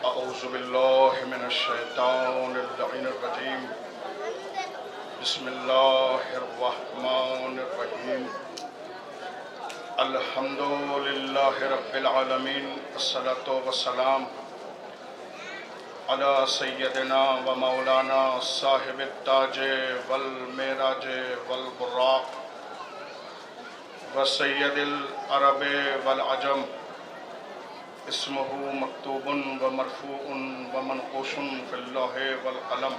اعوذ باللہ من الشیطان اللعین الرجیم بسم اللہ الرحمن الرحیم الحمد للہ رب العالمین الصلاة والسلام علی سیدنا و مولانا صاحب التاج والمعراج والبراق و سید العرب والعجم اسمہ مکتوب و مرفوع و منقوش فی اللوح والقلم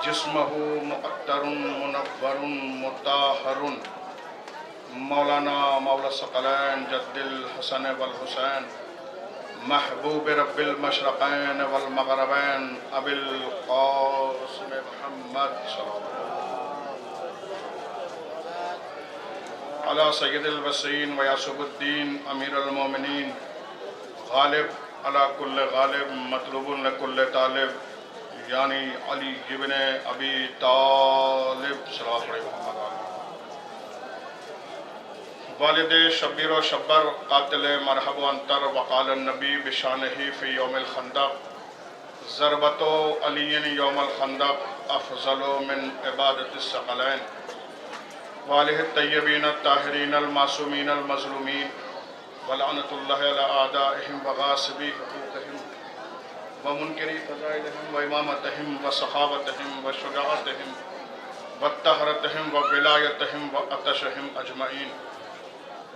جسمہ مقدر منور مطہر مولانا مولا ثقلین جد الحسن والحسین محبوب رب المشرقین والمغربین ابی القاسم محمد صلی اللہ علی سید الوسین و یاسب الدین امیر المومنین غالب علی کل غالب مطلوب لکل طالب یعنی علی ابن ابی طالب صلی اللہ علیہ وسلم والد شبیر و شبر قاتل مرحب و انتر وقال النبی بشانہی فی یوم الخندق ضربت علی یوم الخندق افضل من عبادت الثقلین والہ الطیبین الطاہرین المعصومین المظلومین ولعنت اللہ علی اعدائہم وغاصبی حقوقہم ومنکری فضائلہم وامامتہم وصحابتہم وشجاعتہم وطہرتہم وولایتہم وعطشہم اجمعین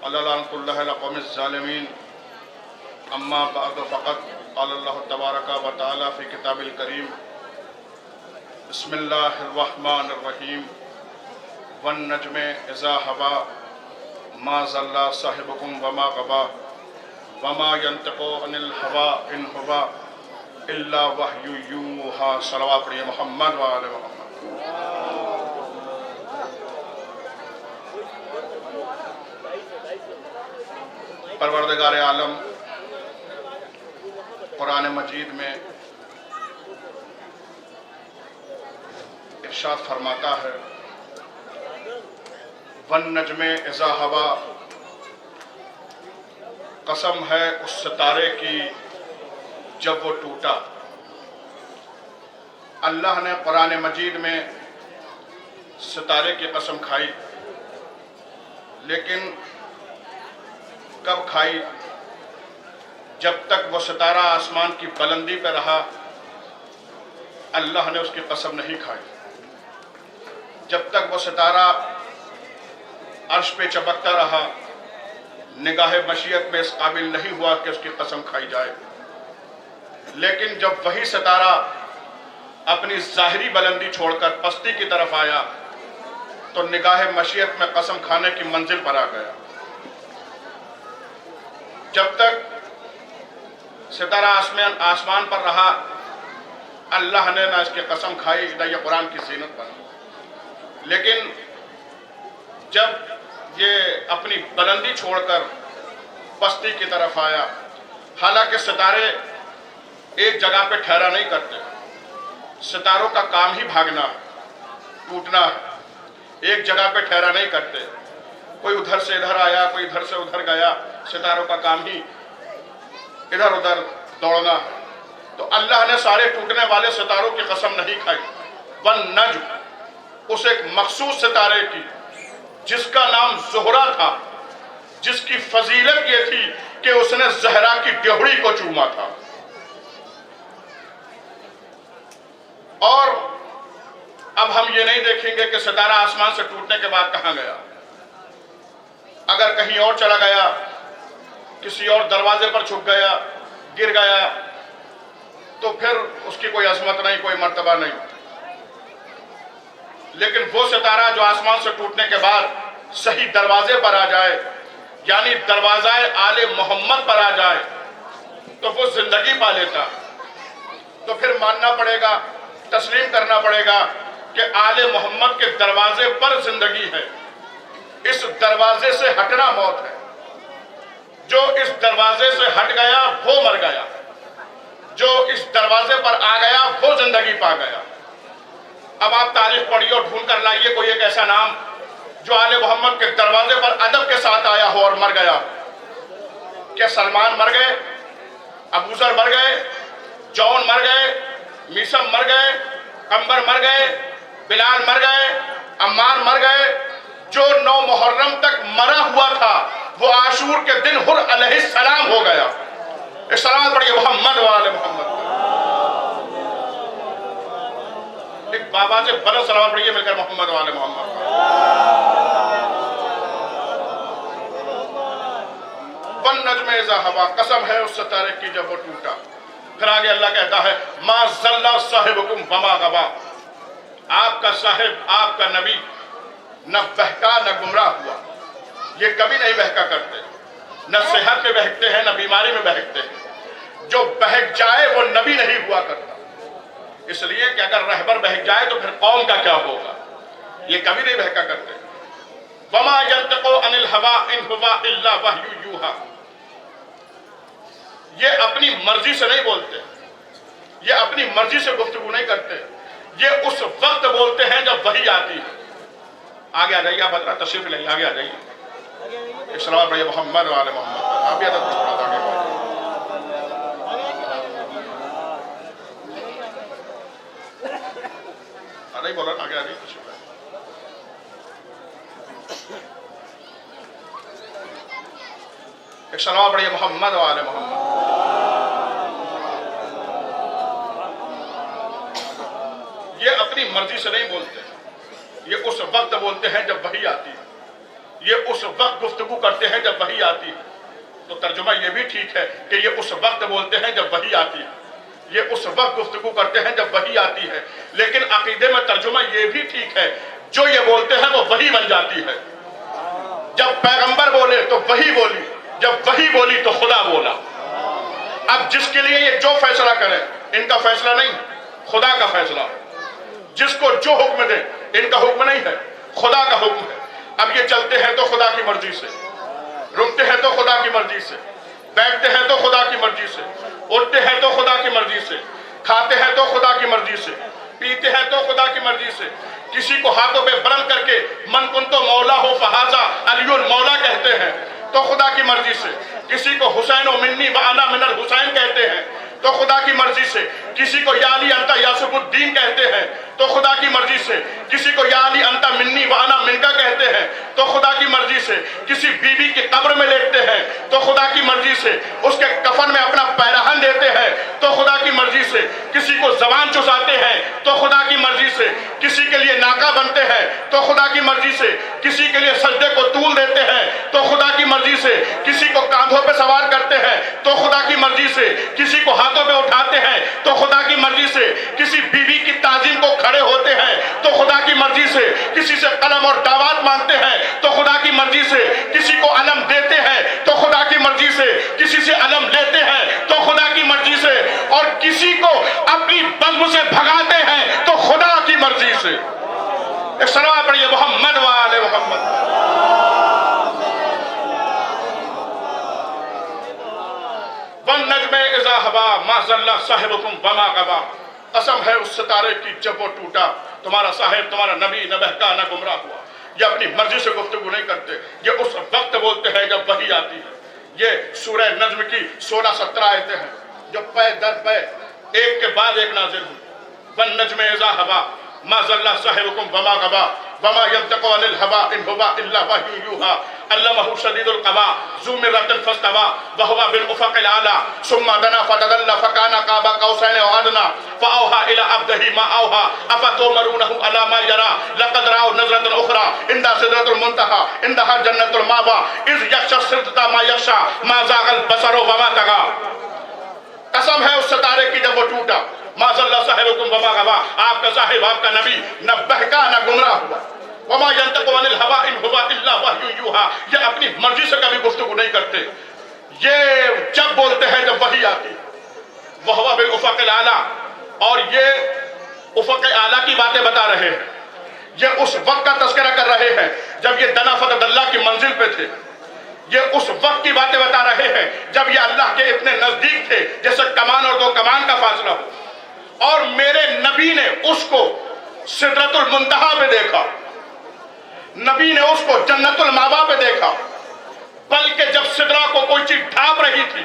علی لعنت اللہ علی قوم الظالمین اما بعد فقط قال اللہ تبارک و تعالی فی کتاب الکریم بسم اللہ الرحمن الرحیم والنجم اذا ہوا ما ضل صاحبکم وما غوا وما ينطق عن الهوى ان هو الا وحی یوحی صلوات پڑھیے محمد و آل محمد۔ پروردگار عالم قرآن مجید میں ارشاد فرماتا ہے والنجم اذا ہوا، قسم ہے اس ستارے کی جب وہ ٹوٹا۔ اللہ نے قرآن مجید میں ستارے کی قسم کھائی، لیکن کب کھائی؟ جب تک وہ ستارہ آسمان کی بلندی پہ رہا اللہ نے اس کی قسم نہیں کھائی۔ جب تک وہ ستارہ عرش پہ چمکتا رہا نگاہ مشیت میں اس قابل نہیں ہوا کہ اس کی قسم کھائی جائے۔ لیکن جب وہی ستارہ اپنی ظاہری بلندی چھوڑ کر پستی کی طرف آیا تو نگاہ مشیت میں قسم کھانے کی منزل پر آ گیا۔ جب تک ستارہ آسمان پر رہا اللہ نے نہ اس کی قسم کھائی نہ یہ قرآن کی زینت بنا۔ لیکن جب یہ اپنی بلندی چھوڑ کر پستی کی طرف آیا، حالانکہ ستارے ایک جگہ پہ ٹھہرا نہیں کرتے، ستاروں کا کام ہی بھاگنا ہے، ٹوٹنا ہے، ایک جگہ پہ ٹھہرا نہیں کرتے۔ کوئی ادھر سے ادھر آیا، کوئی ادھر سے ادھر گیا، ستاروں کا کام ہی ادھر ادھر دوڑنا ہے۔ تو اللہ نے سارے ٹوٹنے والے ستاروں کی قسم نہیں کھائی، والنجم، اس ایک مخصوص ستارے کی جس کا نام زہرہ تھا، جس کی فضیلت یہ تھی کہ اس نے زہرا کی ڈیوڑی کو چوما تھا۔ اور اب ہم یہ نہیں دیکھیں گے کہ ستارہ آسمان سے ٹوٹنے کے بعد کہاں گیا۔ اگر کہیں اور چلا گیا، کسی اور دروازے پر چھپ گیا، گر گیا، تو پھر اس کی کوئی عظمت نہیں، کوئی مرتبہ نہیں۔ لیکن وہ ستارہ جو آسمان سے ٹوٹنے کے بعد صحیح دروازے پر آ جائے، یعنی دروازہ آل محمد پر آ جائے تو وہ زندگی پا لیتا۔ تو پھر ماننا پڑے گا، تسلیم کرنا پڑے گا کہ آل محمد کے دروازے پر زندگی ہے۔ اس دروازے سے ہٹنا موت ہے۔ جو اس دروازے سے ہٹ گیا وہ مر گیا، جو اس دروازے پر آ گیا وہ زندگی پا گیا۔ اب آپ تاریخ پڑھیے اور ڈھونڈ کر لائیے کوئی ایک ایسا نام جو آل محمد کے دروازے پر ادب کے ساتھ آیا ہو اور مر گیا۔ کیا سلمان مر گئے؟ ابو ذر مر گئے، جون مر گئے، میسم مر گئے، قمبر مر گئے، بلال مر گئے، عمار مر گئے۔ جو 9 محرم تک مرا ہوا تھا وہ عاشور کے دن حر علیہ السلام ہو گیا۔ ایک سلام پڑھیے محمد وآل محمد۔ ایک بابا سے بلند سلام پڑھیے مل کر محمد وآل محمد۔ والنجم اذا ہوا، قسم ہے اس ستارے کی جب وہ ٹوٹا۔ پھر آگے اللہ کہتا ہے ما ضل صاحبکم وما غوا، آپ کا صاحب، آپ کا نبی نہ بہکا نہ گمراہ ہوا، یہ کبھی نہیں بہکا کرتے، نہ صحت میں بہکتے ہیں نہ بیماری میں بہکتے ہیں۔ جو بہک جائے وہ نبی نہیں ہوا کرتا، اس لیے کہ اگر رہبر بہک جائے تو پھر قوم کا کیا ہوگا، یہ کبھی نہیں بہکا کرتے۔ وما ينطق عن الهوى ان هو الا وحی یوحی، یہ اپنی مرضی سے نہیں بولتے، یہ اپنی مرضی سے گفتگو نہیں کرتے، یہ اس وقت بولتے ہیں جب وحی آتی ہے۔ آگے آ جائیے، آپ حضرات تشریف لیں، آگے آ جائیے۔ ایک سلام پڑھیے محمد وآل محمد۔ آپ بھی ادب سے تھوڑا آگے بڑھیں۔ نہیں بولا نا، آگے آ جائیے تشریف لیں۔ ایک سلام پڑھیے محمد وآل محمد۔ یہ اپنی مرضی سے نہیں بولتے، یہ اس وقت بولتے ہیں جب وحی آتی ہے، یہ اس وقت گفتگو کرتے ہیں جب وحی آتی ہے۔ تو ترجمہ یہ بھی ٹھیک ہے کہ یہ اس وقت بولتے ہیں جب وحی آتی ہے، یہ اس وقت گفتگو کرتے ہیں جب وحی آتی ہے۔ لیکن عقیدے میں ترجمہ یہ بھی ٹھیک ہے، جو یہ بولتے ہیں وہ وحی بن جاتی ہے۔ جب پیغمبر بولے تو وحی بولی، جب وحی بولی تو خدا بولا۔ اب جس کے لیے یہ جو فیصلہ کریں، ان کا فیصلہ نہیں، خدا کا فیصلہ۔ جس کو جو حکم دے، ان کا حکم نہیں ہے، خدا کا حکم ہے۔ اب یہ چلتے ہیں تو خدا کی مرضی سے، رکتے ہیں تو خدا کی مرضی سے، بیٹھتے ہیں تو خدا کی مرضی سے، اٹھتے ہیں تو خدا کی مرضی سے، کھاتے ہیں تو خدا کی مرضی سے، پیتے ہیں تو خدا کی مرضی سے۔ کسی کو ہاتھوں پہ بلند کر کے من کنتو مولا ہو فہذا علی المولا کہتے ہیں تو خدا کی مرضی سے۔ کسی کو حسین و منی و انا من الحسین کہتے ہیں تو خدا کی مرضی سے۔ کسی کو یا علی انتا یاسف الدین کہتے ہیں تو خدا کی مرضی سے۔ کسی کو یا علی انتا منی و انا منکا کہتے ہیں تو خدا کی مرضی سے۔ کسی بیوی کی قبر میں لیٹتے ہیں تو خدا کی مرضی سے، اس کے کفن میں اپنا پیراہن دیتے ہیں تو خدا کی مرضی سے۔ کسی کو زبان چساتے ہیں تو خدا کی مرضی سے۔ کسی کے لیے ناکا بنتے ہیں تو خدا کی مرضی سے۔ کسی کے لیے سجدے کو طول دیتے ہیں تو خدا کی مرضی سے۔ کسی کو کاندھوں پہ سوار کرتے ہیں تو خدا کی مرضی سے۔ کسی کو ہاتھوں پہ اٹھاتے ہیں تو خدا کی مرضی سے۔ کسی بیوی کی تعظیم کو کھڑے ہوتے ہیں تو خدا کی مرضی سے۔ کسی سے قلم اور دعوات مانگتے ہیں تو خدا کی مرضی سے۔ کسی کو علم دیتے ہیں تو خدا کی مرضی سے۔ کسی سے علم لیتے ہیں تو خدا کی مرضی سے، اور کسی کو اپنی بزم سے بھگاتے ہیں تو خدا کی مرضی سے۔ ایک سلام پڑھیے محمد وآل محمد۔ والنجم اذا ہوا ما ضل صاحبکم وما غوا، قسم ہے اس ستارے کی جب وہ ٹوٹا، تمہارا صاحب، تمہارا نبی نہ بہکا نہ گمراہ ہوا۔ یہ اپنی مرضی سے گفتگو نہیں کرتے، یہ اس وقت بولتے ہیں جب وحی آتی ہے۔ یہ سورہ نجم کی 16-17 آیتیں ہیں جو پے در پے ایک کے بعد ایک نازل ہوئی۔ والنجم اذا ہوا ما ضل صاحبکم وما غوا وما ينطق عن الهوى ان هو الا وحی یوحی علمہ شدید القوی ذو مرۃ فاستوى وهو بالافق الاعلی ثم دنا فتدلى فكان قاب قوسين او ادنى فاوحى الى عبده ما اوحى افتؤمرونه على ما يرى لقد راوا نظرة اخرى عند سدرة المنتهى عندها جنة المأوى اذ يغشى السدرة ما يغشى ما زاغ البصر وما طغى۔ قسم ہے اس ستارے کی جب وہ ٹوٹا، ما ضل صاحبکم وما غوا، آپ کا صاحب، آپ کا نبی نہ بہکا نہ گمراہ ہوا۔ وما ينطق عن الهوى ان هو الا وحی یوحی، یہ اپنی مرضی سے کبھی گفتگو نہیں کرتے، یہ جب بولتے ہیں جب وحی آتی۔ وهو بالافق الاعلی، اور یہ افق اعلیٰ کی باتیں بتا رہے ہیں، یہ اس وقت کا تذکرہ کر رہے ہیں جب یہ دنا فتد اللہ کی منزل پہ تھے۔ یہ اس وقت کی باتیں بتا رہے ہیں جب یہ اللہ کے اتنے نزدیک تھے جیسے کمان اور دو کمان کا فاصلہ ہو، اور میرے نبی نے اس کو سدرۃ المنتہا پہ دیکھا، نبی نے اس کو جنت المأویٰ پہ دیکھا، بلکہ جب سدرہ کو کوئی چیز ڈھانپ رہی تھی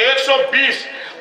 120।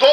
2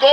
2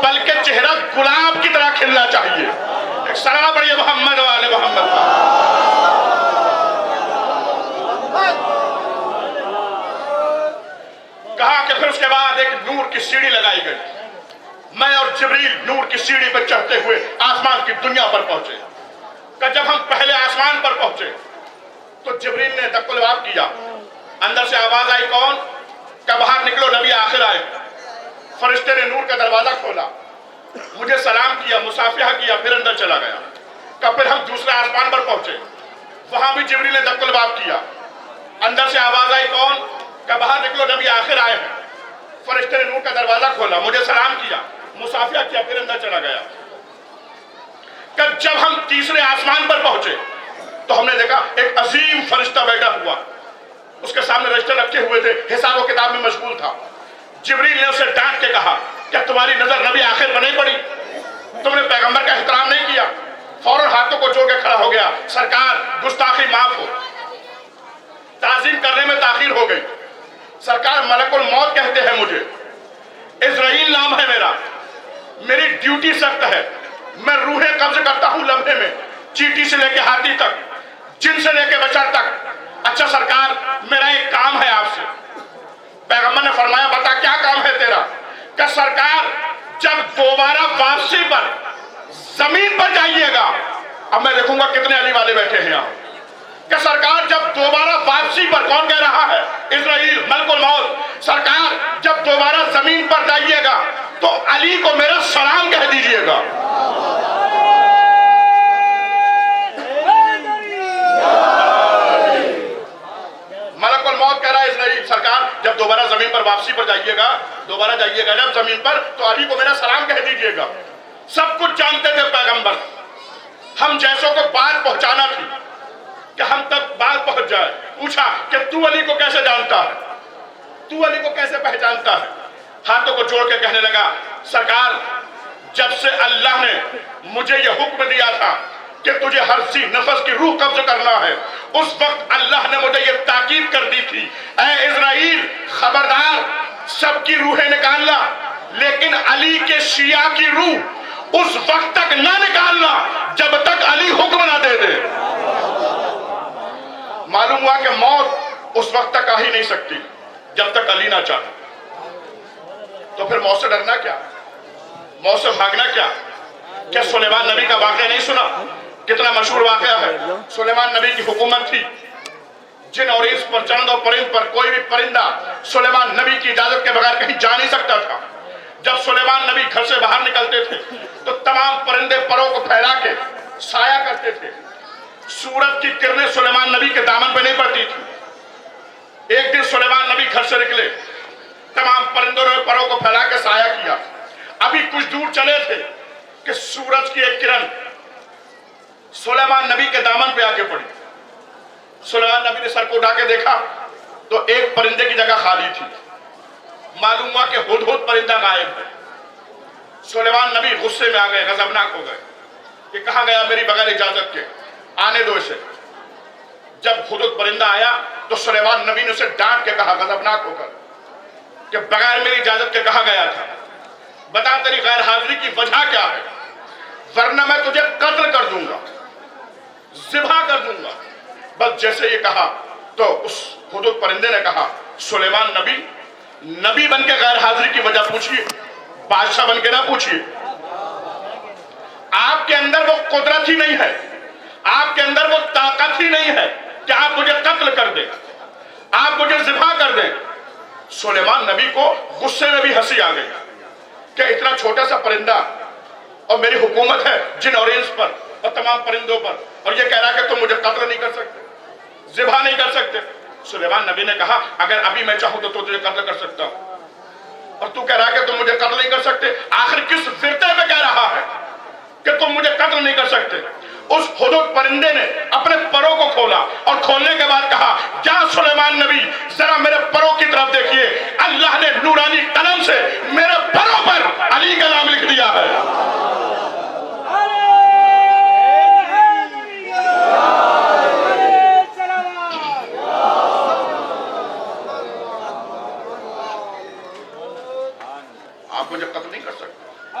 بلکہ چہرہ گلاب کی طرح کھلنا چاہیے. ایک سلام پڑھیے محمد و آل محمد کا. کہا کہ پھر اس کے بعد ایک نور کی سیڑھی لگائی گئی. میں اور جبریل نور کی سیڑھی پر چڑھتے ہوئے آسمان کی دنیا پر پہنچے. کہ جب ہم پہلے آسمان پر پہنچے تو جبریل نے دق الباب کیا. اندر سے آواز آئی کون؟ کہ باہر نکلو نبی آخر آئے. فرشتے نے نور کا دروازہ کھولا, مجھے سلام کیا, مصافحہ کیا, پھر اندر چلا گیا. کہ پھر ہم دوسرے آسمان پر پہنچے, وہاں بھی جبریل نے دق الباب کیا. اندر سے آواز آئی کون؟ کہ باہر نکلو نبی آخر آئے ہیں. فرشتے نے نور کا دروازہ کھولا, مجھے سلام کیا, مصافحہ کیا, پھر اندر چلا گیا. کہ جب ہم تیسرے آسمان پر پہنچے تو ہم نے دیکھا ایک عظیم فرشتہ بیٹھا ہوا, اس کے سامنے رجسٹر رکھے ہوئے تھے, حساب و کتاب میں مشغول تھا. جبریل نے اسے ڈانٹ کے کہا کہ تمہاری نظر نبی آخر پر نہیں پڑی, تم نے پیغمبر کا احترام نہیں کیا. فوراً ہاتھوں کو جوڑ کے کھڑا ہو گیا, سرکار گستاخی معاف ہو, تعظیم کرنے میں تاخیر ہو گئی. سرکار ملک الموت کہتے ہیں مجھے, اسرائیل نام ہے میرا, میری ڈیوٹی سخت ہے, میں روحیں قبض کرتا ہوں لمحے میں, چیٹی سے لے کے ہاتھی تک, جن سے لے کے بشر تک. اچھا سرکار میرا ایک کام ہے آپ سے. پیغمبر نے فرمایا بتا کیا کام ہے تیرا؟ کہ سرکار جب دوبارہ واپسی پر زمین پر جائیے گا, اب میں دیکھوں گا کتنے علی والے بیٹھے ہیں یہاں, کہ سرکار جب دوبارہ واپسی پر, کون کہہ رہا ہے؟ اسرائیل ملک الموت. سرکار جب دوبارہ زمین پر جائیے گا تو علی کو میرا سلام کہہ دیجئے گا. ملک الموت کہہ رہا ہے اسرائیل, سرکار جب دوبارہ زمین پر واپسی پر جائیے گا, دوبارہ جائیے گا جب زمین پر, تو علی کو میرا سلام کہہ دیجئے گا. سب کچھ جانتے تھے پیغمبر, ہم جیسوں کو بات پہنچانا تھی کہ ہم تک بات پہنچ جائے. پوچھا کہ تو علی کو کیسے جانتا ہے, تو علی کو کیسے پہچانتا ہے؟ ہاتھوں کو جوڑ کے کہنے لگا سرکار جب سے اللہ نے مجھے یہ حکم دیا تھا کہ تجھے ہر سی نفس کی روح قبض کرنا ہے, اس وقت اللہ نے مجھے یہ تاکید کر دی تھی, اے اسرائیل خبردار سب کی روحیں نکالنا, لیکن علی کے شیعہ کی روح اس وقت تک نہ نکالنا جب تک علی حکم نہ دے دے. معلوم ہوا کہ موت اس وقت تک آ ہی نہیں سکتی جب تک علی نہ چاہے. تو پھر موت سے ڈرنا کیا, موت سے بھاگنا کیا؟ کیا سلیمان نبی کا واقعہ نہیں سنا؟ کتنا مشہور واقعہ ہے. سلیمان نبی کی حکومت تھی, جن اور انس پر, چرند اور پرند پر کوئی بھی پرندہ سلیمان نبی کی اجازت کے بغیر کہیں جا نہیں سکتا تھا. جب سلیمان نبی گھر سے باہر نکلتے تھے تو تمام پرندے پروں کو پھیلا کے سایہ کرتے تھے. سورج کی کرنیں سلیمان نبی کے دامن پہ نہیں پڑتی تھی. ایک دن سلیمان نبی گھر سے نکلے, تمام پرندوں نے پروں کو پھیلا کے سایہ کیا. ابھی کچھ دور چلے تھے کہ سورج کی ایک کرن سلیمان نبی کے دامن پہ آ کے پڑی. سلیمان نبی نے سر کو اٹھا کے دیکھا تو ایک پرندے کی جگہ خالی تھی. معلوم ہوا کہ ہدہد پرندہ غائب ہے. سلیمان نبی غصے میں آ گئے, غضبناک ہو گئے کہ کہا گیا میری بغیر اجازت کے, آنے دو اسے. جب ہدہد پرندہ آیا تو سلیمان نبی نے اسے ڈانٹ کے کہا غضبناک ہو کر کہ بغیر میری اجازت کے کہا گیا تھا, بتا تیری غیر حاضری کی وجہ کیا ہے, ورنہ میں تجھے قتل کر دوں گا, ذبح کر دوں گا. بس جیسے یہ کہا تو اس ہدہد پرندے نے کہا سلیمان نبی بن کے غیر حاضری کی وجہ پوچھیے, بادشاہ بن کے نہ پوچھیے. آپ کے اندر وہ قدرت ہی نہیں ہے, آپ کے اندر وہ طاقت ہی نہیں ہے کہ آپ مجھے قتل کر دیں, آپ مجھے ذبح کر دیں. سلیمان نبی کو غصے میں بھی ہنسی آ گئی کہ اتنا چھوٹا سا پرندہ اور میری حکومت ہے جن اور انس پر اور تمام پرندوں پر, اور یہ کہہ رہا کہ تم مجھے قتل نہیں کر سکتے, ذبح نہیں کر سکتے. سلیمان نبی نے کہا اگر ابھی میں چاہوں تو تجھے قتل کر سکتا ہوں, اور تو کہہ رہا کہ تم مجھے قتل نہیں کر سکتے. آخر کس فرقے میں کہہ رہا ہے کہ تم مجھے قتل نہیں کر سکتے؟ اس ہدہد پرندے نے اپنے پروں کو کھولا اور کھولنے کے بعد کہا جا سلیمان نبی ذرا میرے پروں کی طرف دیکھیے, اللہ نے نورانی قلم سے میرے پروں پر علی کا نام لکھ دیا ہے. آپ مجھے قتل نہیں کر سکتے,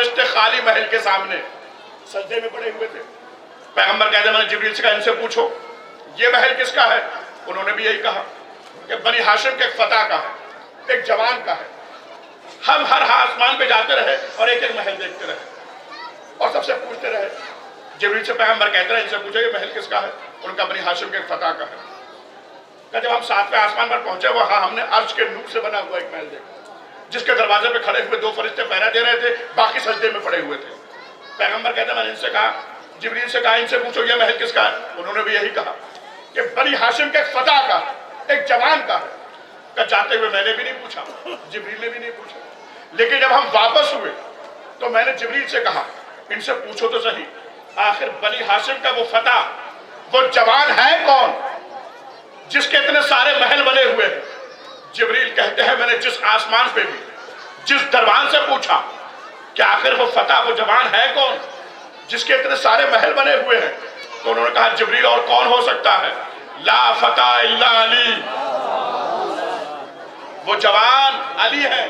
فرشتے خالی محل کے سامنے سجدے میں پڑے ہوئے تھے. پیغمبر کہتے ہیں میں نے جبریل سے کہا ان سے پوچھو یہ محل کس کا ہے؟ انہوں نے بھی یہی کہا کہ بنی ہاشم کے ایک فتح کا ہے, ایک جوان کا ہے. ہم ہر آسمان پہ جاتے رہے اور ایک ایک محل دیکھتے رہے اور سب سے پوچھتے رہے. جبریل سے پیغمبر کہتے رہے ان سے پوچھو یہ محل کس کا ہے؟ ان کا بنی ہاشم کے ایک فتح کا ہے. کہ جب ہم 7ویں آسمان پر پہنچے وہاں ہم نے عرش کے نور سے بنا ہوا ایک محل دیکھا جس کے دروازے پہ کھڑے ہوئے 2 فرشتے پہرا دے رہے تھے, باقی سجدے میں پڑے ہوئے تھے. پیغمبر کہتے ہیں میں نے ان سے کہا جبریل سے کہا ان سے پوچھو یہ محل کس کا ہے؟ انہوں نے بھی یہی کہا کہ بنی ہاشم کے ایک فتح کا ہے, ایک جوان کا ہے. کہ جاتے ہوئے میں نے بھی نہیں پوچھا, جبریل نے بھی نہیں پوچھا. لیکن جب ہم واپس ہوئے تو میں نے جبریل سے کہا ان سے پوچھو تو صحیح آخر بنی ہاشم کا وہ فتح, وہ جوان ہے کون جس کے اتنے سارے محل بنے ہوئے ہیں؟ جبریل کہتے ہیں میں نے جس آسمان پہ بھی جس دروان سے پوچھا کہ آخر وہ فتح وہ جوان ہے کون جس کے اتنے سارے محل بنے ہوئے ہیں, تو انہوں نے کہا جبریل اور کون ہو سکتا ہے؟ لا فتح الا علی, وہ جوان علی ہے.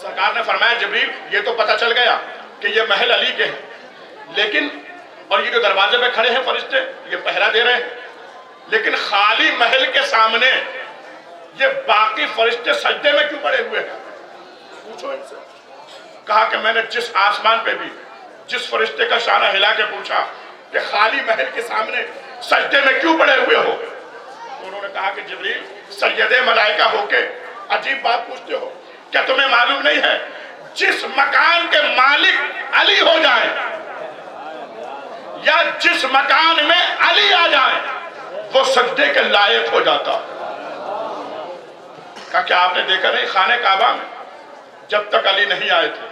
سرکار نے فرمایا جبریل یہ تو پتہ چل گیا کہ یہ محل علی کے ہیں, لیکن اور یہ جو دروازے پہ کھڑے ہیں فرشتے یہ پہرا دے رہے ہیں, لیکن خالی محل کے سامنے یہ باقی فرشتے سجدے میں کیوں پڑے ہوئے ہیں؟ پوچھو ان سے. کہا کہ میں نے جس آسمان پہ بھی جس فرشتے کا شانہ ہلا کے پوچھا کہ خالی محل کے سامنے سجدے میں کیوں پڑے ہوئے ہو, انہوں نے کہا کہ جبریل سید ملائکہ ہو کے عجیب بات پوچھتے ہو, کیا تمہیں معلوم نہیں ہے جس مکان کے مالک علی ہو جائے یا جس مکان میں علی آ جائے وہ سجدے کے لائق ہو جاتا. کہا کہ آپ نے دیکھا نہیں خانہ کعبہ میں جب تک علی نہیں آئے تھے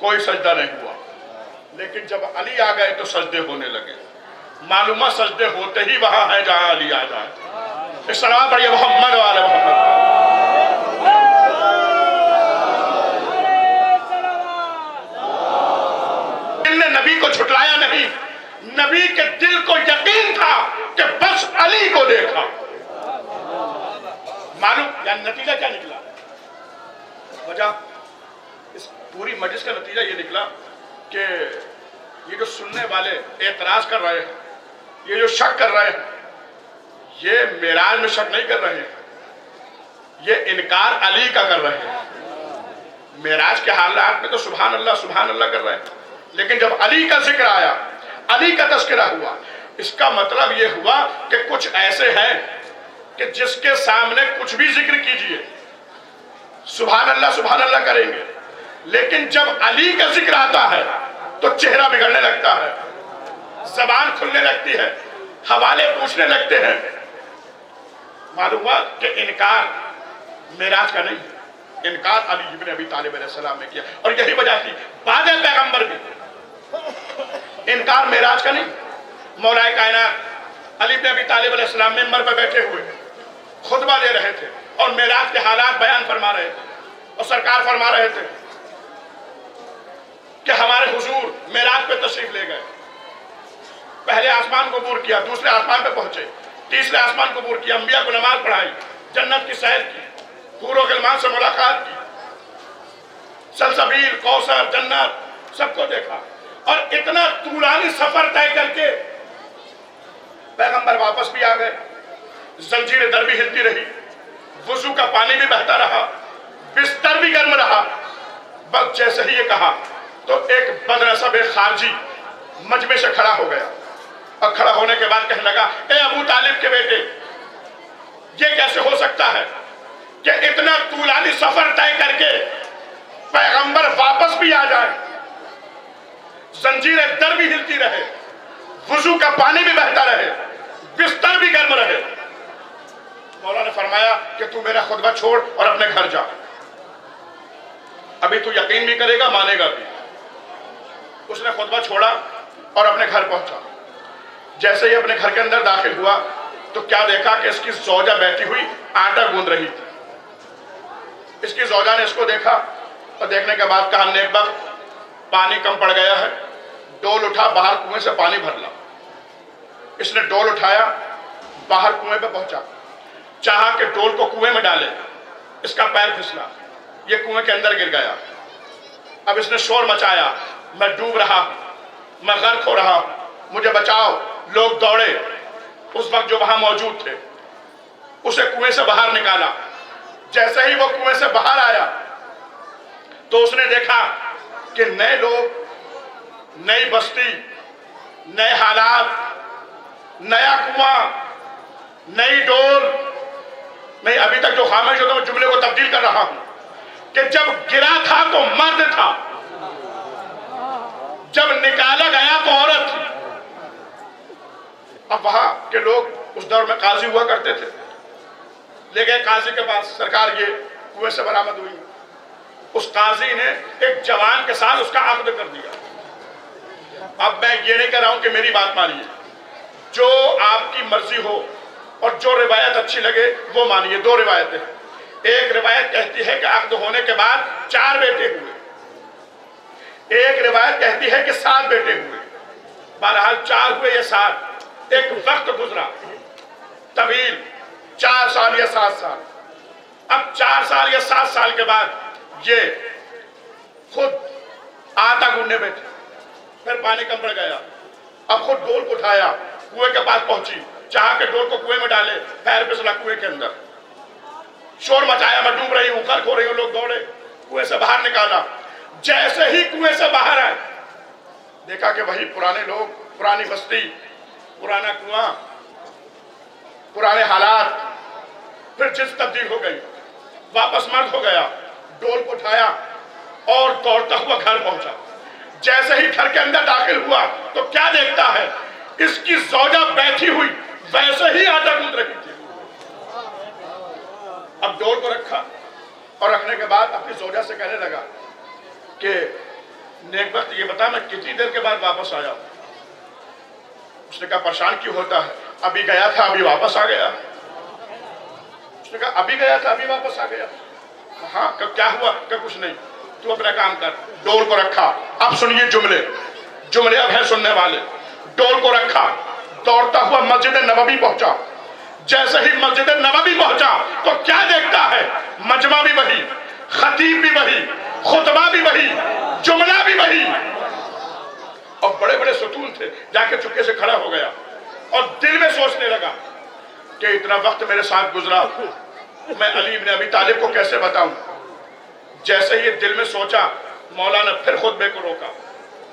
کوئی سجدہ نہیں ہوا, لیکن جب علی آ گئے تو سجدے ہونے لگے. معلومہ سجدے ہوتے ہی وہاں ہے جہاں علی آ جائے. السلام علیکم محمد وعلی محمد. نبی کو چھٹلایا نہیں, نبی کے دل کو یقین تھا کہ بس علی کو دیکھا. معلوم یعنی نتیجہ کیا نکلا؟ وجہ اس پوری مجلس کا نتیجہ یہ نکلا کہ یہ جو سننے والے اعتراض کر رہے ہیں, یہ جو شک کر رہے ہیں, یہ معراج میں شک نہیں کر رہے ہیں, یہ انکار علی کا کر رہے ہیں. معراج کے حالات میں تو سبحان اللہ کر رہے ہیں, لیکن جب علی کا ذکر آیا, علی کا تذکرہ ہوا, اس کا مطلب یہ ہوا کہ کچھ ایسے ہیں کہ جس کے سامنے کچھ بھی ذکر کیجئے سبحان اللہ کریں گے, لیکن جب علی کا ذکر آتا ہے تو چہرہ بگڑنے لگتا ہے, زبان کھلنے لگتی ہے, حوالے پوچھنے لگتے ہیں. معلوم ہوا کہ انکار معراج کا نہیں, انکار علی ابن ابی طالب علیہ السلام نے کیا. اور یہی وجہ تھی بعد پیغمبر بھی انکار معراج کا نہیں. مولا کائنات علی بن ابی طالب علیہ السلام ممبر پہ بیٹھے ہوئے خطبہ دے رہے تھے اور معراج کے حالات بیان فرما رہے تھے, اور سرکار فرما رہے تھے کہ ہمارے حضور معراج پہ تشریف لے گئے. پہلے آسمان کو عبور کیا, دوسرے آسمان پہ پہنچے, تیسرے آسمان کو عبور کیا, انبیاء کو نماز پڑھائی, جنت کی سیر کی, حور و غلمان سے ملاقات کی, سلسبیل, کوثر, جنت سب کو دیکھا. اور اتنا طولانی سفر طے کر کے پیغمبر واپس بھی آ گئے. زنجیر در بھی ہلتی رہی, وضو کا پانی بھی بہتا رہا, بستر بھی گرم رہا. بس جیسے ہی یہ کہا تو ایک بدنسب ایک خارجی مجمع سے کھڑا ہو گیا, اور کھڑا ہونے کے بعد کہنے لگا اے ابو طالب کے بیٹے, یہ کیسے ہو سکتا ہے کہ اتنا طولانی سفر طے کر کے پیغمبر واپس بھی آ جائے, زنجیر در بھی ہلتی رہے, وضو کا پانی بھی بہتا رہے, بستر بھی گرم رہے. مولا نے فرمایا کہ تو میرا خطبہ چھوڑ اور اپنے گھر جا, ابھی تو یقین بھی کرے گا مانے گا بھی. اس نے خطبہ چھوڑا اور اپنے گھر پہنچا. جیسے ہی اپنے گھر کے اندر داخل ہوا تو کیا دیکھا کہ اس کی زوجہ بیٹھی ہوئی آٹا گوندھ رہی تھی. اس کی زوجہ نے اس کو دیکھا اور دیکھنے کے بعد کہا نیک بخت پانی کم پڑ گیا ہے, ڈول اٹھا باہر کنویں سے پانی بھر لا. اس نے ڈول اٹھایا, باہر کنویں پہ پہنچا, چاہا کہ ڈول کو کنویں میں ڈالے, اس کا پیر پھسلا, یہ کنویں کے اندر گر گیا. اب اس نے شور مچایا، میں ڈوب رہا ہوں، میں غرق ہو رہا ہوں، مجھے بچاؤ۔ لوگ دوڑے، اس وقت جو وہاں موجود تھے اسے کنویں سے باہر نکالا۔ جیسے ہی وہ کنویں سے باہر آیا تو اس نے دیکھا کہ نئے لوگ، نئی بستی، نئے حالات، نیا کنواں، نئی ڈول۔ میں ابھی تک جو خاموش ہوتا ہوں جملے کو تبدیل کر رہا ہوں کہ جب گرا تھا تو مرد تھا، جب نکالا گیا تو عورت تھی۔ اب وہاں کے لوگ اس دور میں قاضی ہوا کرتے تھے، لے گئے قاضی کے پاس، سرکار یہ کنویں سے برآمد ہوئی۔ اس قاضی نے ایک جوان کے ساتھ اس کا عقد کر دیا۔ اب میں یہ نہیں کہہ رہا ہوں کہ میری بات مانیے، جو آپ کی مرضی ہو اور جو روایت اچھی لگے وہ مانیے۔ دو روایتیں ہیں، ایک روایت کہتی ہے کہ عقد ہونے کے بعد 4 بیٹے ہوئے، ایک روایت کہتی ہے کہ 7 بیٹے ہوئے۔ بہرحال 4 ہوئے یا 7، ایک وقت گزرا طویل، 4 سال یا 7 سال۔ اب 4 سال یا 7 سال کے بعد یہ خود آٹا گوننے بیٹھے، پھر پانی کم پڑ گیا، اب خود ڈول کو اٹھایا، کنویں کے پاس پہنچی، چاہ کے ڈول کو کنویں میں ڈالے، پیر پھسلا کنویں کے اندر، شور مچایا، میں ڈوب رہی ہوں، غرق ہو رہی ہوں۔ لوگ دوڑے، کنویں سے باہر نکالا۔ جیسے ہی کنویں سے باہر آئے دیکھا کہ وہی پرانے لوگ، پرانی بستی، پرانا کنواں، پرانے حالات، پھر جنس تبدیل ہو گئی، واپس مرد ہو گیا۔ ڈول کو اٹھایا اور دوڑتا ہوا گھر پہنچا۔ جیسے ہی گھر کے اندر داخل ہوا تو کیا دیکھتا ہے، اس کی زوجہ بیٹھی ہوئی ویسے ہی آٹا گوندھ رہی تھی۔ اب ڈول کو رکھا اور رکھنے کے بعد اپنی زوجہ سے کہنے لگا کہ نیک وقت یہ بتا میں کتنی دیر کے بعد واپس آیا ہوں؟ اس نے کہا پریشان کیوں ہوتا ہے، ابھی گیا تھا ابھی واپس آ گیا۔ اس نے کہا ابھی گیا تھا ابھی واپس آ گیا؟ ہاں، کیا ہوا؟ کہ کچھ نہیں، تو اپنا کام کر۔ ڈول کو رکھا۔ اب سنیے جملے اب ہیں سننے والے۔ ڈول کو رکھا، دوڑتا ہوا مسجد نبوی پہنچا۔ جیسے ہی مسجد نبوی پہنچا تو کیا دیکھتا ہے، مجمع بھی وہی، خطیب بھی وہی، خطبہ بھی وہی، جملہ بھی وہی، اور بڑے بڑے ستون تھے۔ جا کے چپکے سے کھڑا ہو گیا اور دل میں سوچنے لگا کہ اتنا وقت میرے ساتھ گزرا، میں علی ابن ابی طالب کو کیسے بتاؤں۔ جیسے ہی دل میں سوچا، مولا نے پھر خطبے کو روکا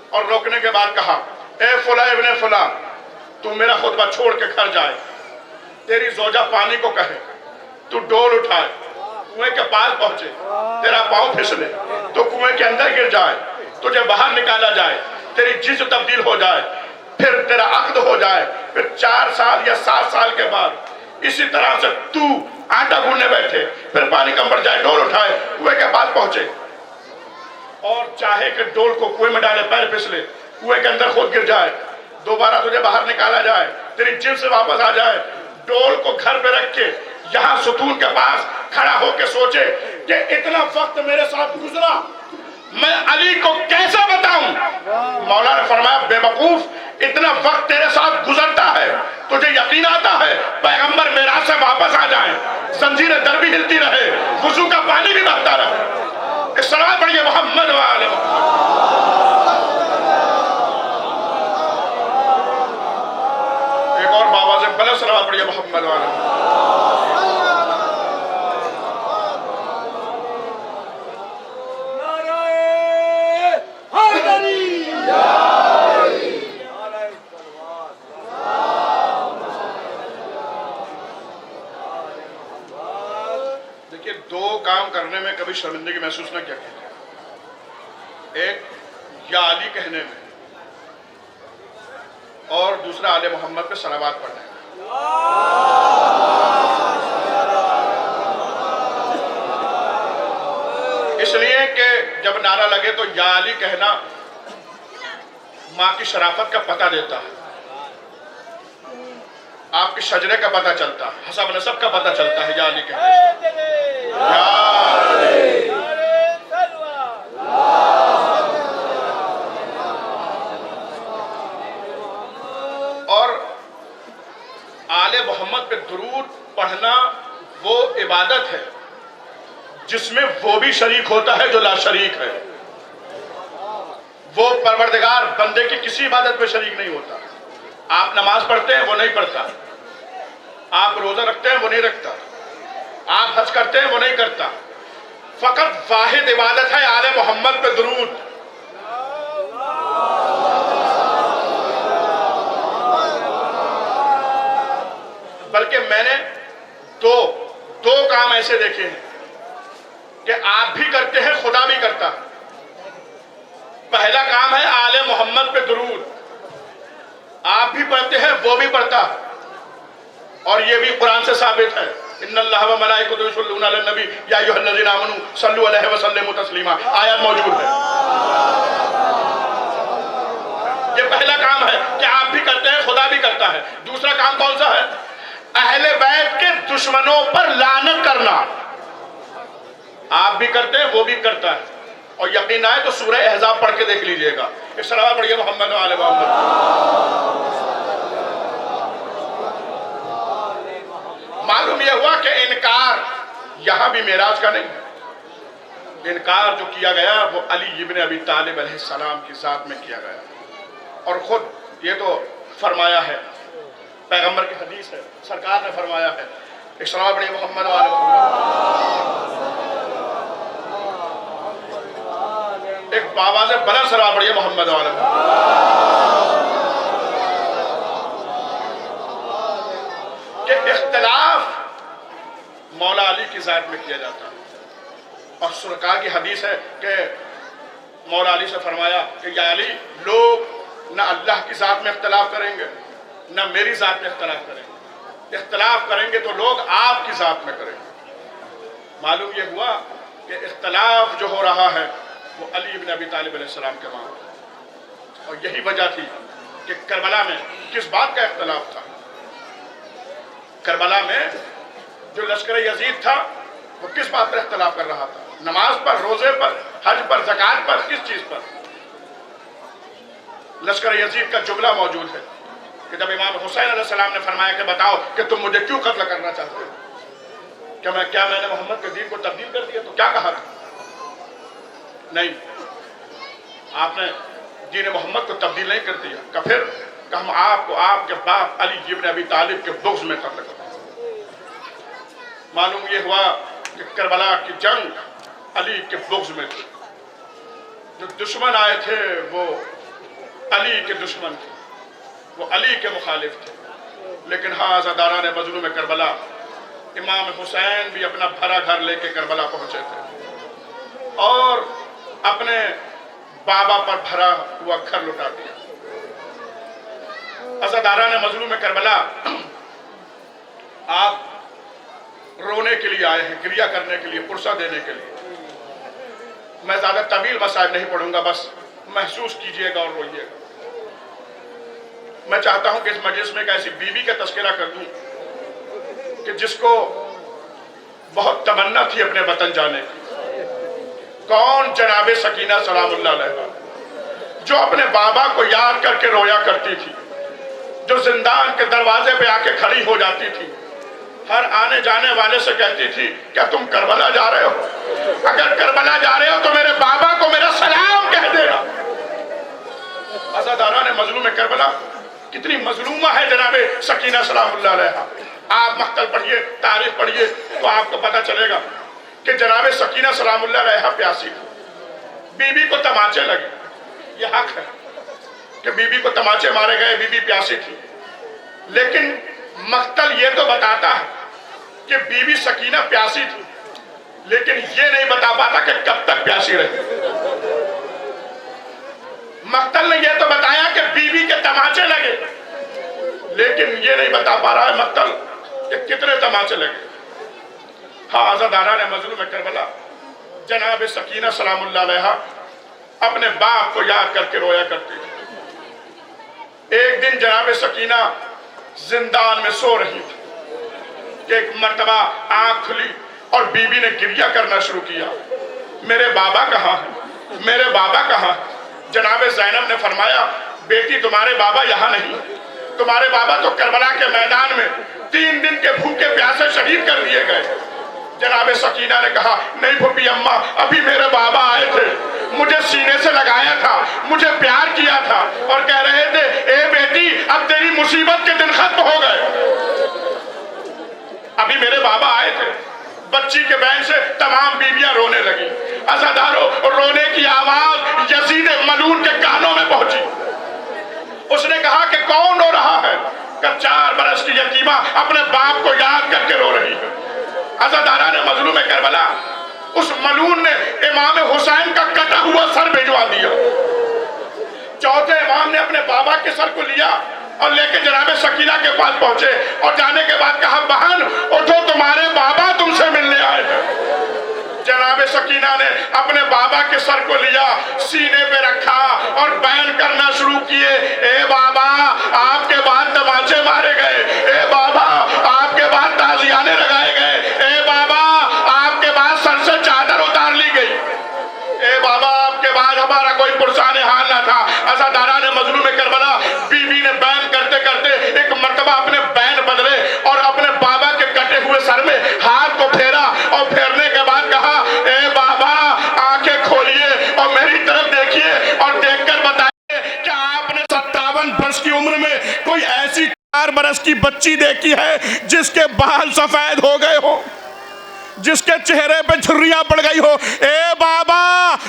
اور روکنے کے بعد کہا، اے فلاں ابن فلاں، تو میرا خطبہ چھوڑ کے گھر جائے، تیری زوجہ پانی کو کہے، تو ڈول اٹھائے، کنویں کے پاس پہنچے، تیرا پاؤں پھسلے تو کنویں کے اندر گر جائے، تجھے باہر نکالا جائے، تیری جنس تبدیل ہو جائے، پھر تیرا عقد ہو جائے، پھر 4 سال یا 7 سال کے بعد اسی طرح سے تو آٹا گوننے بیٹھے، پھر پانی کم پڑ جائے، ڈول اٹھائے، کنویں کے پاس پہنچے اور چاہے کہ ڈول کو کنویں میں ڈالے، پیر پھسلے، کنویں کے اندر خود گر جائے، دوبارہ تجھے باہر نکالا جائے، تیری جنس واپس آ جائے۔ ڈول کو گھر پہ رکھ کے یہاں ستون کے پاس کھڑا ہو کے سوچے کہ اتنا وقت میرے ساتھ گزرا، میں علی کو کیسے بتاؤں؟ مولا نے فرمایا بے وقوف، اتنا وقت تیرے ساتھ گزرتا ہے، تجھے یقین آتا ہے پیغمبر معراج سے واپس آ جائیں، زنجیر در بھی ہلتی رہے، وضو کا پانی بھی بہتا رہے۔ صلوات پڑھیے محمد وآلہ محمد۔ ایک اور بابا سے بلے صلوات پڑھیے محمد وآلہ محمد۔ دیکھیے، 2 کام کرنے میں کبھی شرمندگی محسوس نہ کیا کیجیے، ایک یا علی کہنے میں اور دوسرا آل محمد پہ صلوات پڑھنے میں۔ اس لیے کہ جب نعرہ لگے تو یا علی کہنا ماں کی شرافت کا پتہ دیتا ہے، آپ کے شجرے کا پتہ چلتا ہے، حسب نسب کا پتہ چلتا ہے یا علی کہنے سے۔ یا علی اور آل محمد پہ درود پڑھنا وہ عبادت ہے جس میں وہ بھی شریک ہوتا ہے جو لا شریک ہے۔ وہ پروردگار بندے کی کسی عبادت میں شریک نہیں ہوتا. آپ نماز پڑھتے ہیں وہ نہیں پڑھتا، آپ روزہ رکھتے ہیں وہ نہیں رکھتا، آپ حج کرتے ہیں وہ نہیں کرتا. فقط واحد عبادت ہے آل محمد پہ درود. بلکہ میں نے دو کام ایسے دیکھے ہیں کہ آپ بھی کرتے ہیں، خدا بھی کرتا ہے. پہلا کام ہے آل محمد پہ درود، آپ بھی پڑھتے ہیں وہ بھی پڑھتا ہے، اور یہ بھی قرآن سے ثابت ہے. ان اللہ و ملائکۃہ یصلون علی النبی یا ایھا الذین آمنوا صلوا علیہ وسلموا تسلیما. آیت موجود ہے. یہ پہلا کام ہے کہ آپ بھی کرتے ہیں، خدا بھی کرتا ہے. دوسرا کام کون سا ہے؟ اہل بیت کے دشمنوں پر لعنت کرنا. آپ بھی کرتے ہیں وہ بھی کرتا ہے. اور یقین آئے تو سورہ احزاب پڑھ کے دیکھ لیجئے گا. ایک صلوات پڑھیے محمد و آل محمد. معلوم یہ ہوا کہ انکار یہاں بھی معراج کا نہیں. انکار جو کیا گیا وہ علی ابن ابی طالب علیہ السلام کی ذات میں کیا گیا. اور خود یہ تو فرمایا ہے، پیغمبر کی حدیث ہے، سرکار نے فرمایا ہے. ایک صلوات پڑھیے محمد و آل محمد. ایک باواز بلند صلوات پڑھیے محمد و آل محمد. کہ اختلاف مولا علی کی ذات میں کیا جاتا ہے. اور سرکار کی حدیث ہے کہ مولا علی سے فرمایا کہ یا علی، لوگ نہ اللہ کی ذات میں اختلاف کریں گے نہ میری ذات میں اختلاف کریں گے. اختلاف کریں گے تو لوگ آپ کی ذات میں کریں گے. معلوم یہ ہوا کہ اختلاف جو ہو رہا ہے وہ علی ابن ابی طالب علیہ السلام کے وہاں. اور یہی وجہ تھی کہ کربلا میں کس بات کا اختلاف تھا. کربلا میں جو لشکر یزید تھا وہ کس بات پر اختلاف کر رہا تھا؟ نماز پر، روزے پر، حج پر، زکوٰۃ پر، کس چیز پر؟ لشکر یزید کا جملہ موجود ہے کہ جب امام حسین علیہ السلام نے فرمایا کہ بتاؤ کہ تم مجھے کیوں قتل کرنا چاہتے ہو، کیا میں نے محمد کے دین کو تبدیل کر دیا؟ تو کیا کہا تھا؟ نہیں، آپ نے دین محمد کو تبدیل نہیں کر دیا. کہ پھر کہ ہم آپ کو آپ کے باپ علی ابن ابی طالب کے بغض میں قتل کرتے. معلوم یہ ہوا کہ کربلا کی جنگ علی کے بغض میں تھی. جو دشمن آئے تھے وہ علی کے دشمن تھے، وہ علی کے مخالف تھے. لیکن ہاں عزاداران مظلوم کربلا، امام حسین بھی اپنا بھرا گھر لے کے کربلا پہنچے تھے اور اپنے بابا پر بھرا ہوا گھر لٹا دیا. عزاداران مظلوم کربلا، آپ رونے کے لیے آئے ہیں، گریہ کرنے کے لیے، پرسہ دینے کے لیے. میں زیادہ طویل مسائل نہیں پڑھوں گا، بس محسوس کیجئے گا اور روئیے گا. میں چاہتا ہوں کہ اس مجلس میں ایک ایسی بیوی کا تذکرہ کر دوں کہ جس کو بہت تمنا تھی اپنے وطن جانے کی. کون؟ جناب سکینہ سلام اللہ علیہا، جو اپنے بابا کو یاد کر کے رویا کرتی تھی، جو زندان کے دروازے پہ آ کے کھڑی ہو جاتی تھی، ہر آنے جانے والے سے کہتی تھی کیا تم کربلا جا رہے ہو؟ اگر کربلا جا رہے ہو تو میرے بابا کو میرا سلام کہہ دینا. عزاداران مظلوم کربلا، کتنی مظلومہ ہے جناب سکینہ سلام اللہ علیہا. آپ مقتل پڑھیے، تاریخ پڑھیے تو آپ کو پتہ چلے گا کہ جناب سکینہ سلام اللہ علیہا پیاسی تھی. بی بی کو تماچے لگے، یہ حق ہے کہ بی بی کو تماچے مارے گئے، بی بی پیاسی تھی. لیکن مقتل یہ تو بتاتا ہے کہ بی بی سکینہ پیاسی تھی، لیکن یہ نہیں بتا پاتا کہ کب تک پیاسی رہی. مقتل نے یہ تو بتایا کہ بی بی کے تماچے لگے، لیکن یہ نہیں بتا پا رہا ہے مقتل کہ کتنے تماچے لگے. ہاں عزاداران مظلوم کربلا، جناب سکینہ سلام اللہ علیہا اپنے باپ کو یاد کر کے رویا کرتی تھی. ایک دن جناب سکینہ زندان میں سو رہی تھی کہ ایک مرتبہ آنکھ کھلی اور بی بی نے گریہ کرنا شروع کیا، میرے بابا کہاں ہیں؟ میرے بابا کہاں ہیں؟ جناب زینب نے فرمایا بیٹی تمہارے بابا یہاں نہیں، تمہارے بابا تو کربلا کے میدان میں 3 دن کے بھوکے پیاسے شہید کر دیے گئے. جناب سکینہ نے کہا نہیں پھوپھی اماں، ابھی میرے بابا آئے تھے مجھے سینے سے لگایا تھا، مجھے پیار کیا تھا اور کہہ رہے تھے اے بیٹی اب تیری مصیبت کے دن ختم ہو گئے۔ ابھی میرے بابا آئے تھے، بچی کے بین سے تمام بیویاں رونے لگی۔ عزادارو رونے کی آواز یزید ملعون کے کانوں میں پہنچی۔ اس نے کہا کہ کون رو رہا ہے؟ کہ 4 برس کی یتیمہ اپنے باپ کو یاد کر کے رو رہی ہے۔ عزاداران مظلوم کربلا، اس ملعون نے امام حسین کا کٹا ہوا سر بھجوا دیا۔ چوتھے امام نے اپنے بابا کے سر کو لیا اور لے کے جناب سکینہ کے پاس پہنچے اور جانے کے بعد کہا بہن اٹھو تمہارے بابا تم سے ملنے آئے ہیں۔ جناب سکینہ نے اپنے بابا کے سر کو لیا، سینے پہ رکھا اور بیان کرنا شروع کیے، اے بابا آپ کے بعد تماچے مارے گئے، اے بابا آپ کے بعد تازیانے لگائے گئے، اے بابا آپ کے بعد سر سے چادر اتار لی گئی، اے بابا آپ کے بعد ہمارا کوئی پرسان حال نہ تھا۔ عزاداران مظلوم کربلا، بی بی نے بیان کرتے کرتے ایک مرتبہ اپنے بیان بدلے اور اپنے بابا کے کٹے ہوئے سر میں ہاتھ کو پھیرا اور پھیرنے کے بعد کہا اے بابا آنکھیں کھولیے اور میری طرف دیکھیے اور دیکھ کر بتائیے کہ آپ نے 57 برس کی عمر میں کوئی ایسی 4 برس کی بچی دیکھی ہے جس کے بال سفید ہو گئے ہو، جس کے چہرے پہ جھریاں پڑ گئی ہو؟ اے بابا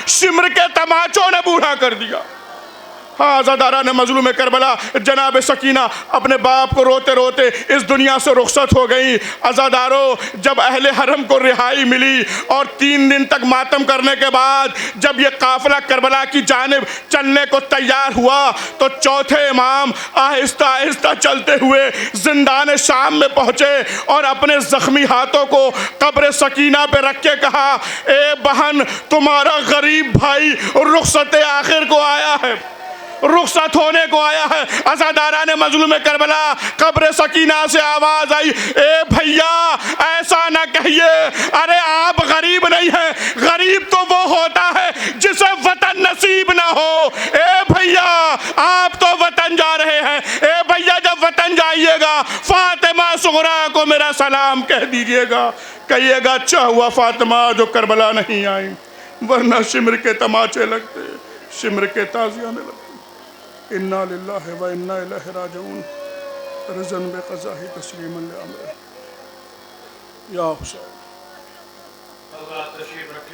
شمر کے تماچوں نے بوڑھا کر دیا۔ ہاں عزاداران مظلوم کربلا، جناب سکینہ اپنے باپ کو روتے روتے اس دنیا سے رخصت ہو گئی۔ عزادارو جب اہل حرم کو رہائی ملی اور 3 دن تک ماتم کرنے کے بعد جب یہ قافلہ کربلا کی جانب چلنے کو تیار ہوا تو چوتھے امام آہستہ آہستہ چلتے ہوئے زندان شام میں پہنچے اور اپنے زخمی ہاتھوں کو قبر سکینہ پہ رکھ کے کہا اے بہن تمہارا غریب بھائی رخصت آخر کو آیا ہے، رخصت ہونے کو آیا ہے۔ عزاداران مظلوم کربلا، قبر سکینہ سے آواز آئی اے بھیا ایسا نہ کہیے، ارے آپ غریب نہیں ہیں، غریب تو وہ ہوتا ہے جسے وطن نصیب نہ ہو۔ اے بھیا آپ تو وطن جا رہے ہیں، اے بھیا جب وطن جائیے گا فاطمہ صغریٰ کو میرا سلام کہہ دیجئے گا، کہیے گا اچھا ہوا فاطمہ جو کربلا نہیں آئیں، ورنہ شمر کے تماچے لگتے، شمر کے تازیانے لگتے۔ انا للہ و انا الیہ راجعون، رضا بقضائہ تسلیما لامرہ۔ یا حسین اللہ تشریف رکھے۔